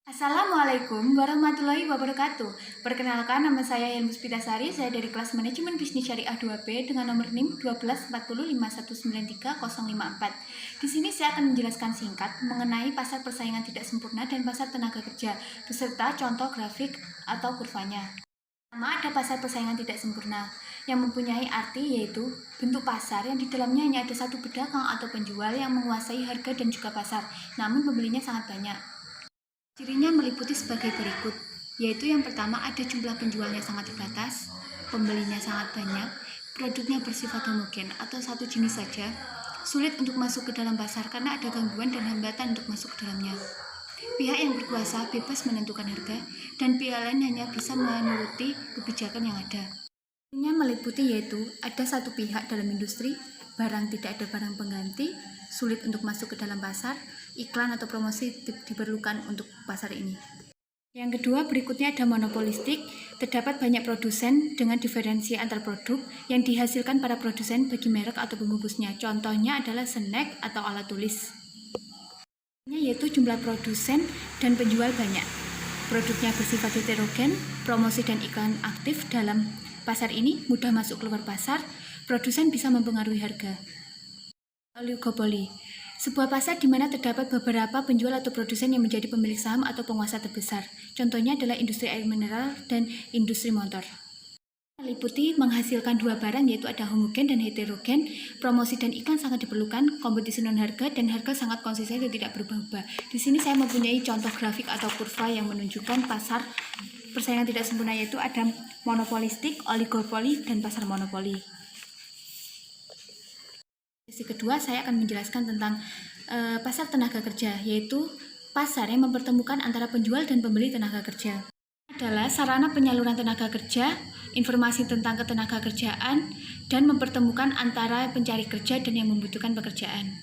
Assalamualaikum warahmatullahi wabarakatuh. Perkenalkan, nama saya Helmus Pitasari, saya dari kelas Manajemen Bisnis Syariah 2B dengan nomor NIM 124051930054. Di sini saya akan menjelaskan singkat mengenai pasar persaingan tidak sempurna dan pasar tenaga kerja, beserta contoh grafik atau kurvanya. Pertama, ada pasar persaingan tidak sempurna yang mempunyai arti yaitu bentuk pasar yang di dalamnya hanya ada satu pedagang atau penjual yang menguasai harga dan juga pasar, namun pembelinya sangat banyak. Cirinya meliputi sebagai berikut, yaitu yang pertama ada jumlah penjualnya sangat terbatas, pembelinya sangat banyak, produknya bersifat homogen atau satu jenis saja, sulit untuk masuk ke dalam pasar karena ada gangguan dan hambatan untuk masuk ke dalamnya. Pihak yang berkuasa bebas menentukan harga, dan pihak lain hanya bisa menuruti kebijakan yang ada. Cirinya meliputi yaitu ada satu pihak dalam industri, barang tidak ada barang pengganti, sulit untuk masuk ke dalam pasar, iklan atau promosi diperlukan untuk pasar ini. Yang kedua, berikutnya ada monopolistik. Terdapat banyak produsen dengan diferensi antar produk yang dihasilkan para produsen bagi merek atau pembungkusnya. Contohnya adalah snack atau alat tulis. Yaitu jumlah produsen dan penjual banyak. Produknya bersifat heterogen, promosi dan iklan aktif dalam pasar ini mudah masuk keluar pasar, produsen bisa mempengaruhi harga. Oligopoli, sebuah pasar di mana terdapat beberapa penjual atau produsen yang menjadi pemilik saham atau penguasa terbesar. Contohnya adalah industri air mineral dan industri motor. Meliputi menghasilkan dua barang yaitu ada homogen dan heterogen, promosi dan iklan sangat diperlukan, kompetisi non harga dan harga sangat konsisten dan tidak berubah-ubah. Di sini saya mempunyai contoh grafik atau kurva yang menunjukkan pasar persaingan tidak sempurna, yaitu ada monopolistik, oligopoli, dan pasar monopoli. Sesi kedua saya akan menjelaskan tentang pasar tenaga kerja, yaitu pasar yang mempertemukan antara penjual dan pembeli tenaga kerja. Adalah sarana penyaluran tenaga kerja, informasi tentang ketenaga kerjaan, dan mempertemukan antara pencari kerja dan yang membutuhkan pekerjaan.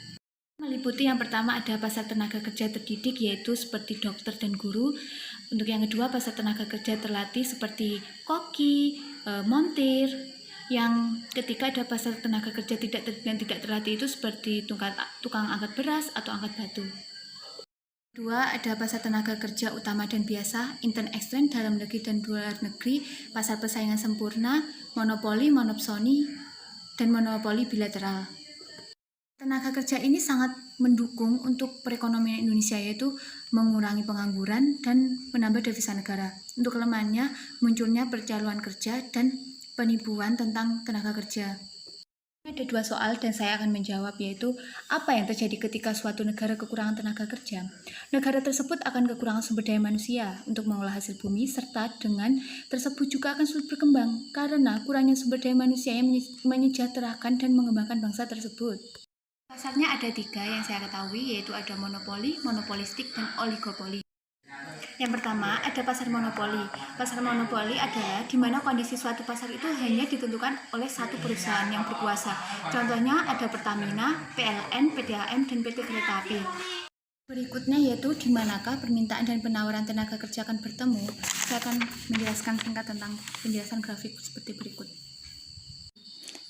Meliputi yang pertama ada pasar tenaga kerja terdidik, yaitu seperti dokter dan guru. Untuk yang kedua, pasar tenaga kerja terlatih seperti koki, montir. Yang ketiga ada pasar tenaga kerja tidak terlatih itu seperti tukang angkat beras atau angkat batu. Kedua, ada pasar tenaga kerja utama dan biasa, intern ekstern, dalam negeri dan luar negeri, pasar persaingan sempurna, monopoli, monopsoni, dan monopoli bilateral. Tenaga kerja ini sangat mendukung untuk perekonomian Indonesia, yaitu mengurangi pengangguran dan menambah devisa negara. Untuk kelemahannya, munculnya percaloan kerja dan penipuan tentang tenaga kerja. Ada dua soal dan saya akan menjawab, yaitu apa yang terjadi ketika suatu negara kekurangan tenaga kerja. Negara tersebut akan kekurangan sumber daya manusia untuk mengolah hasil bumi, serta dengan tersebut juga akan sulit berkembang karena kurangnya sumber daya manusia yang menyejahterakan dan mengembangkan bangsa tersebut. Pasarnya ada tiga yang saya ketahui, yaitu ada monopoli, monopolistik, dan oligopoli. Yang pertama, ada pasar monopoli. Pasar monopoli adalah di mana kondisi suatu pasar itu hanya ditentukan oleh satu perusahaan yang berkuasa. Contohnya ada Pertamina, PLN, PDAM, dan PT Kereta Api. Berikutnya yaitu di manakah permintaan dan penawaran tenaga kerja akan bertemu. Saya akan menjelaskan singkat tentang penjelasan grafik seperti berikut.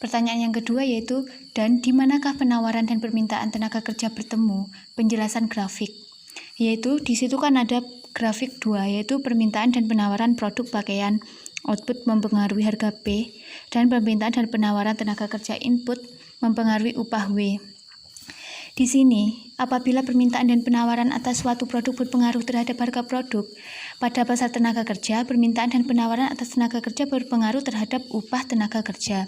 Pertanyaan yang kedua yaitu, dan di manakah penawaran dan permintaan tenaga kerja bertemu? Penjelasan grafik. Yaitu di situ kan ada grafik 2, yaitu permintaan dan penawaran produk pakaian output mempengaruhi harga P, dan permintaan dan penawaran tenaga kerja input mempengaruhi upah W. Di sini, apabila permintaan dan penawaran atas suatu produk berpengaruh terhadap harga produk, pada pasar tenaga kerja, permintaan dan penawaran atas tenaga kerja berpengaruh terhadap upah tenaga kerja.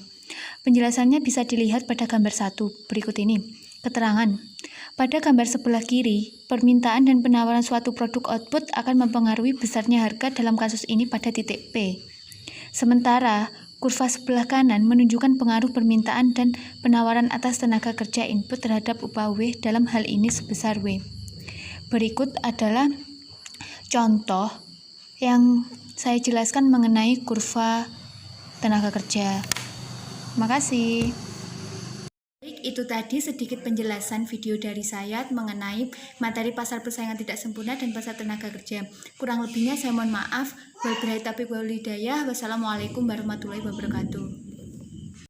Penjelasannya bisa dilihat pada gambar 1 berikut ini. Keterangan. Pada gambar sebelah kiri, permintaan dan penawaran suatu produk output akan mempengaruhi besarnya harga dalam kasus ini pada titik P. Sementara, kurva sebelah kanan menunjukkan pengaruh permintaan dan penawaran atas tenaga kerja input terhadap upah W dalam hal ini sebesar W. Berikut adalah contoh yang saya jelaskan mengenai kurva tenaga kerja. Terima kasih. Itu tadi sedikit penjelasan video dari saya mengenai materi pasar persaingan tidak sempurna dan pasar tenaga kerja. Kurang lebihnya saya mohon maaf. Wabillahi taufiq wal hidayah. Wassalamualaikum warahmatullahi wabarakatuh.